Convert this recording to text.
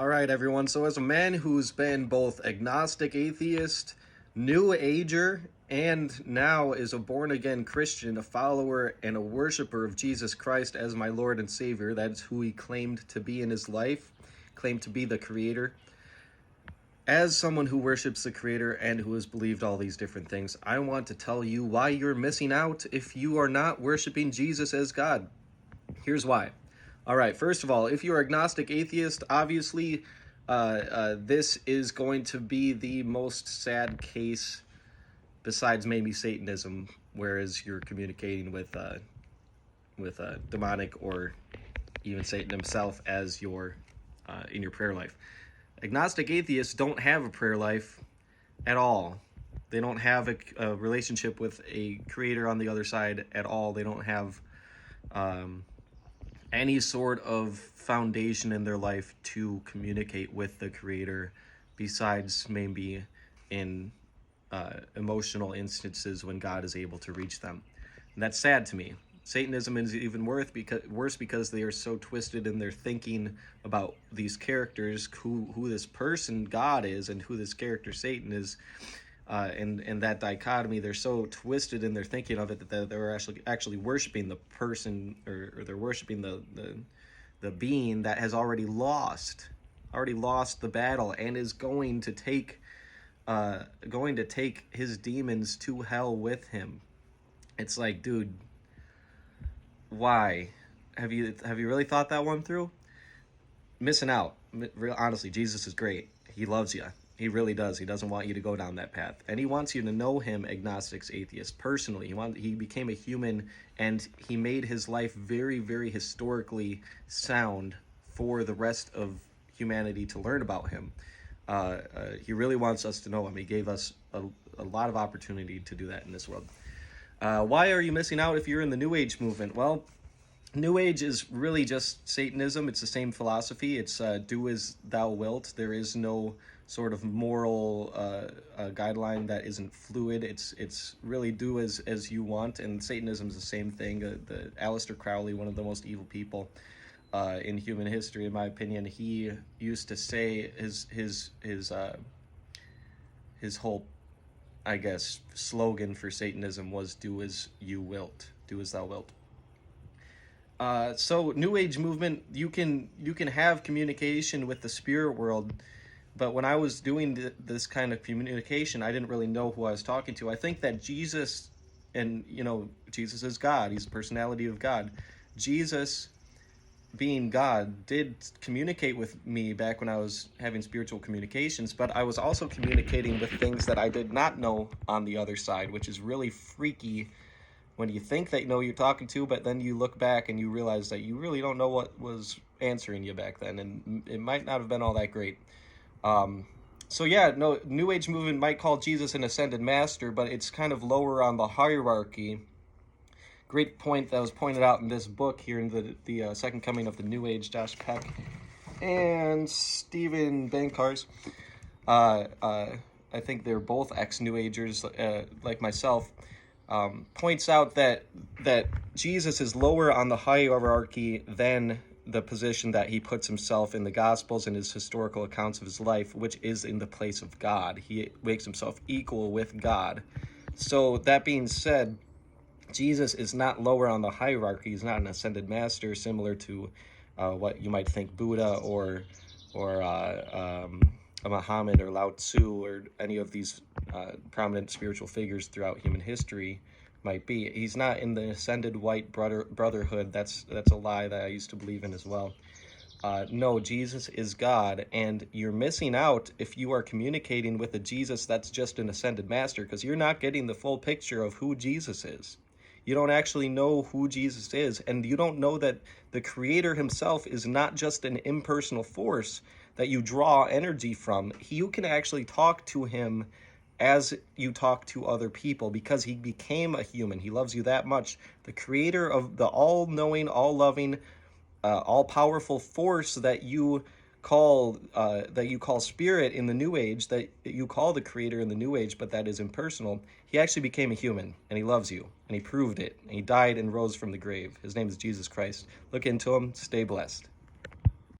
All right, everyone. So, as a man who's been both agnostic atheist, new ager, and now is a born again Christian, a follower and a worshiper of Jesus Christ as my Lord and Savior, that's who he claimed to be in his life, claimed to be the Creator. As someone who worships the Creator and who has believed all these different things, I want to tell you why you're missing out if you are not worshiping Jesus as God. Here's why. All right, first of all, if you're agnostic atheist, obviously this is going to be the most sad case besides maybe Satanism, whereas you're communicating with demonic or even Satan himself as your in your prayer life. Agnostic atheists don't have a prayer life at all. They don't have a relationship with a creator on the other side at all. They don't have any sort of foundation in their life to communicate with the creator besides maybe in emotional instances when God is able to reach them. And that's sad to me. Satanism is even worse because they are so twisted in their thinking about these characters, who this person God is and who this character Satan is. And that dichotomy, they're so twisted in their thinking of it that they're actually worshiping the person, or they're worshiping the being that has already lost the battle and is going to take his demons to hell with him. It's like, dude, why? Have you really thought that one through? Missing out. Honestly, Jesus is great. He loves you. He really does. He doesn't want you to go down that path. And he wants you to know him, agnostics, atheists, personally. He became a human, and he made his life very, very historically sound for the rest of humanity to learn about him. He really wants us to know him. He gave us a lot of opportunity to do that in this world. Why are you missing out if you're in the New Age movement? Well, New Age is really just Satanism. It's the same philosophy. It's do as thou wilt. There is no sort of moral guideline that isn't fluid. It's really do as you want. And Satanism is the same thing. The Aleister Crowley, one of the most evil people in human history, in my opinion, he used to say his whole, I guess, slogan for Satanism was do as you wilt, do as thou wilt. So New Age movement, you can have communication with the spirit world, but when I was doing this kind of communication, I didn't really know who I was talking to. I think that Jesus, and Jesus is God, he's the personality of God. Jesus, being God, did communicate with me back when I was having spiritual communications, but I was also communicating with things that I did not know on the other side, which is really freaky when you think that you're talking to, but then you look back and you realize that you really don't know what was answering you back then, and it might not have been all that great. So yeah, no, New Age movement might call Jesus an ascended master, but it's kind of lower on the hierarchy. Great point that was pointed out in this book here in the Second Coming of the New Age, Josh Peck and Stephen Bankars. I think they're both ex-New Agers, like myself. Points out that Jesus is lower on the hierarchy than the position that he puts himself in the Gospels and his historical accounts of his life, which is in the place of God. He makes himself equal with God. So that being said, Jesus is not lower on the hierarchy. He's not an ascended master, similar to what you might think Buddha or a Muhammad or Lao Tzu or any of these prominent spiritual figures throughout human history might be. He's not in the ascended white brotherhood. That's a lie that I used to believe in as well. No, Jesus is God, and you're missing out if you are communicating with a Jesus that's just an ascended master, because you're not getting the full picture of who Jesus is. You don't actually know who Jesus is, and you don't know that the Creator himself is not just an impersonal force that you draw energy from. You can actually talk to him as you talk to other people, because he became a human. He loves you that much. The Creator of the all-knowing, all-loving, all-powerful force that you call spirit in the New Age, that you call the Creator in the New Age, but that is impersonal. He actually became a human, and he loves you, and he proved it, and he died and rose from the grave. His name is Jesus Christ. Look into him. Stay blessed.